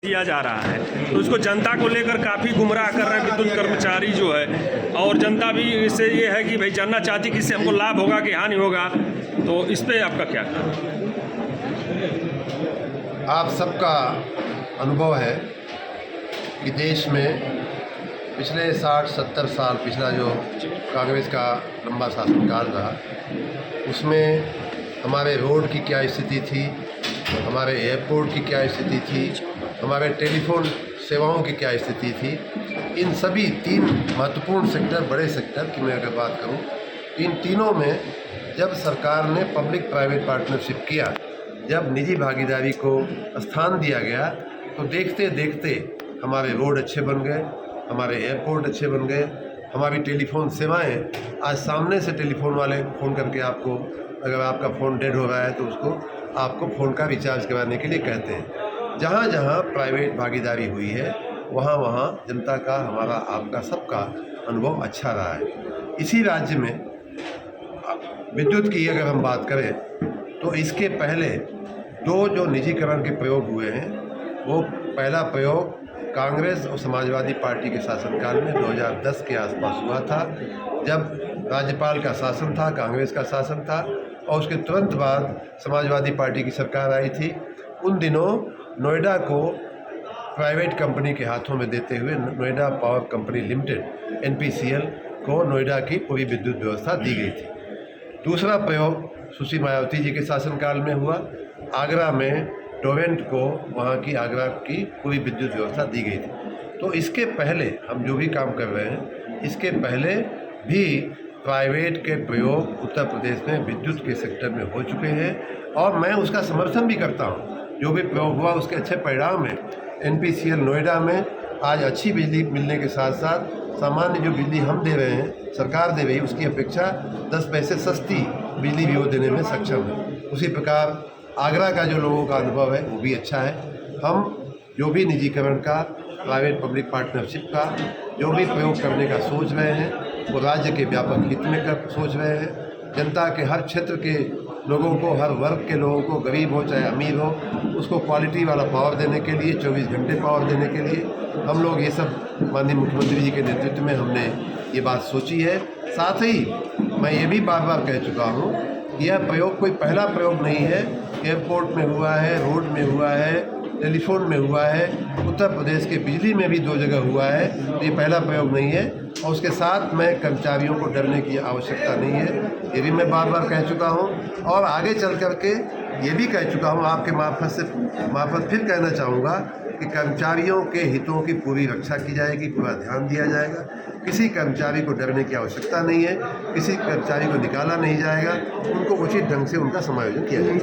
दिया जा रहा है, तो इसको जनता को लेकर काफ़ी गुमराह कर रहे हैं विद्युत कर्मचारी जो है। और जनता भी इससे ये है कि भाई जानना चाहती कि इससे हमको लाभ होगा कि हानि होगा। तो इस पे आपका क्या कहना? आप सबका अनुभव है कि देश में पिछले 60-70 साल पिछला जो कांग्रेस का लंबा शासनकाल रहा, उसमें हमारे रोड की क्या स्थिति थी, हमारे एयरपोर्ट की क्या स्थिति थी, हमारे टेलीफोन सेवाओं की क्या स्थिति थी। इन सभी 3 महत्वपूर्ण सेक्टर, बड़े सेक्टर की मैं अगर बात करूं, इन तीनों में जब सरकार ने पब्लिक प्राइवेट पार्टनरशिप किया, जब निजी भागीदारी को स्थान दिया गया, तो देखते देखते हमारे रोड अच्छे बन गए, हमारे एयरपोर्ट अच्छे बन गए, हमारी टेलीफोन सेवाएं आज सामने से टेलीफोन वाले फ़ोन करके आपको, अगर आपका फ़ोन डेड हो रहा है तो उसको आपको फ़ोन का रिचार्ज कराने के लिए कहते हैं। जहाँ जहाँ प्राइवेट भागीदारी हुई है, वहाँ वहाँ जनता का, हमारा, आपका, सबका अनुभव अच्छा रहा है। इसी राज्य में विद्युत की अगर हम बात करें तो इसके पहले 2 जो निजीकरण के प्रयोग हुए हैं, वो पहला प्रयोग कांग्रेस और समाजवादी पार्टी के शासनकाल में 2010 के आसपास हुआ था, जब राज्यपाल का शासन था, कांग्रेस का शासन था, और उसके तुरंत बाद समाजवादी पार्टी की सरकार आई थी। उन दिनों नोएडा को प्राइवेट कंपनी के हाथों में देते हुए Noida power company limited NPCL को नोएडा की पूरी विद्युत व्यवस्था दी गई थी। दूसरा प्रयोग सुश्री मायावती जी के शासनकाल में हुआ। आगरा में टोरेंट को, वहाँ की आगरा की पूरी विद्युत व्यवस्था दी गई थी। तो इसके पहले हम जो भी काम कर रहे हैं, इसके पहले भी प्राइवेट के प्रयोग उत्तर प्रदेश में विद्युत के सेक्टर में हो चुके हैं, और मैं उसका समर्थन भी करता हूँ। जो भी प्रयोग हुआ उसके अच्छे परिणाम हैं। NPCL नोएडा में आज अच्छी बिजली मिलने के साथ साथ सामान्य जो बिजली हम दे रहे हैं, सरकार दे रही है, उसकी अपेक्षा 10 पैसे सस्ती बिजली भी वो देने में सक्षम है। उसी प्रकार आगरा का जो लोगों का अनुभव है वो भी अच्छा है। हम जो भी निजीकरण का, प्राइवेट पब्लिक पार्टनरशिप का जो भी प्रयोग करने का सोच रहे हैं, वो राज्य के व्यापक हित में कर सोच रहे हैं। जनता के हर क्षेत्र के लोगों को, हर वर्ग के लोगों को, गरीब हो चाहे अमीर हो, उसको क्वालिटी वाला पावर देने के लिए, 24 घंटे पावर देने के लिए हम लोग ये सब माननीय मुख्यमंत्री जी के नेतृत्व में हमने ये बात सोची है। साथ ही मैं ये भी बार बार कह चुका हूँ कि यह प्रयोग कोई पहला प्रयोग नहीं है। एयरपोर्ट में हुआ है, रोड में हुआ है, टेलीफोन में हुआ है, उत्तर प्रदेश के बिजली में भी 2 जगह हुआ है। तो ये पहला प्रयोग नहीं है। और उसके साथ मैं कर्मचारियों को डरने की आवश्यकता नहीं है, ये भी मैं बार बार कह चुका हूँ, और आगे चल कर के ये भी कह चुका हूँ, आपके मार्फत फिर कहना चाहूँगा कि कर्मचारियों के हितों की पूरी रक्षा की जाएगी, पूरा ध्यान दिया जाएगा। किसी कर्मचारी को डरने की आवश्यकता नहीं है, किसी कर्मचारी को निकाला नहीं जाएगा, उनको उचित ढंग से उनका समायोजन किया जाएगा।